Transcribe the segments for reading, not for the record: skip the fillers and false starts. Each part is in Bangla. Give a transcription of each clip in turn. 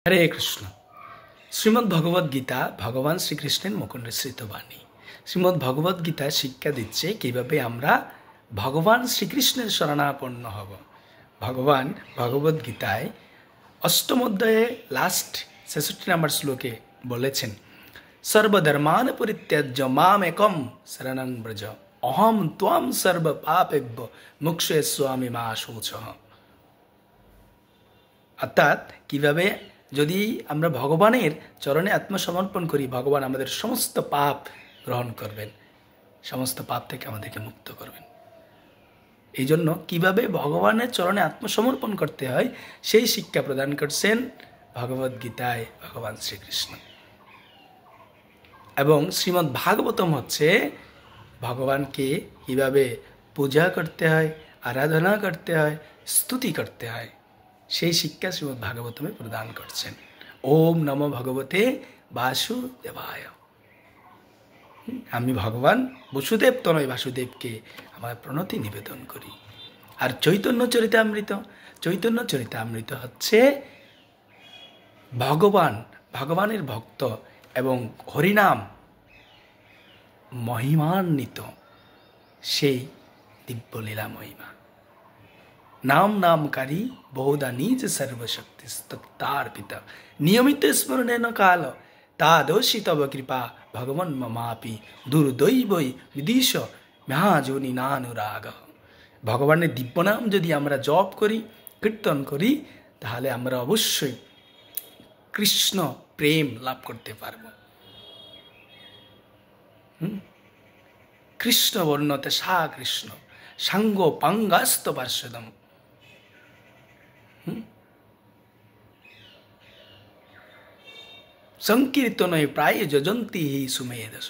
হরে কৃষ্ণ। শ্রীমদ্ ভগবদ গীতা ভগবান শ্রীকৃষ্ণের মুখনিসৃত বাণী। শ্রীমদ্ ভগবদ গীতা শিক্ষা দিচ্ছে কিভাবে আমরা ভগবান শ্রীকৃষ্ণের শরণাপন্ন হব। ভগবান ভগবদ গীতায় অষ্টম অধ্যায়ে লাস্ট ৬৬ নম্বর শ্লোকে বলেছেন, সর্বধর্মান পরিত্যাজ্য মাম একম শরণং ব্রজ অহম ত্বম সর্ব পাপেভ্য মোক্ষয়িষ্যামি মা শুচঃ। অর্থাৎ কিভাবে যদি আমরা ভগবানের চরণে আত্মসমর্পণ করি, ভগবান আমাদের সমস্ত পাপ গ্রহণ করবেন, সমস্ত পাপ থেকে আমাদেরকে মুক্ত করবেন। এই জন্য কীভাবে ভগবানের চরণে আত্মসমর্পণ করতে হয় সেই শিক্ষা প্রদান করছেন ভগবদ গীতায় ভগবান শ্রীকৃষ্ণ। এবং শ্রীমদ্ ভাগবতম হচ্ছে ভগবানকে কীভাবে পূজা করতে হয়, আরাধনা করতে হয়, স্তুতি করতে হয়, সেই শিক্ষা শ্রীমদ্ ভাগবতমে প্রদান করছেন। ওম নমো ভগবতে বাসুদেবায়। আমি ভগবান বসুদেব তনয় বাসুদেবকে আমার প্রণতি নিবেদন করি। আর চৈতন্য চরিতামৃত হচ্ছে ভগবানের ভক্ত এবং হরিনাম মহিমান্বিত সেই দিব্যলীলা মহিমা। নামকারী বহুধা নিজ সর্বশক্তি তত্তার্পিত নিয়মিত স্মরণেন কাল তাদোষি তব কৃপা ভগবান মমাপি দুর্দৈবই বিদিশ মহাজনি নানুরাগ। ভগবানের দিব্য নাম যদি আমরা জপ করি, কীর্তন করি, তাহলে আমরা অবশ্যই কৃষ্ণ প্রেম লাভ করতে পারব। কৃষ্ণ বর্ণতে সা কৃষ্ণ সাঙ্গ পাঙ্গাস্ত পার্শ্বদম। সংকীর্তনয় প্রায় যজন্তি হি সুমেধস।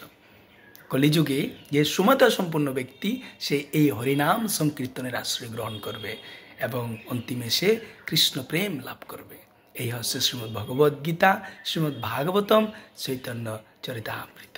কলিযুগে যে সুমতা সম্পন্ন ব্যক্তি, সে এই হরিনাম সংকীর্তনের আশ্রয় গ্রহণ করবে এবং অন্তিমে সে কৃষ্ণ প্রেম লাভ করবে। এই হচ্ছে শ্রীমদ্ ভগবদ গীতা, শ্রীমদ্ ভাগবতম, চৈতন্য চরিতামৃত।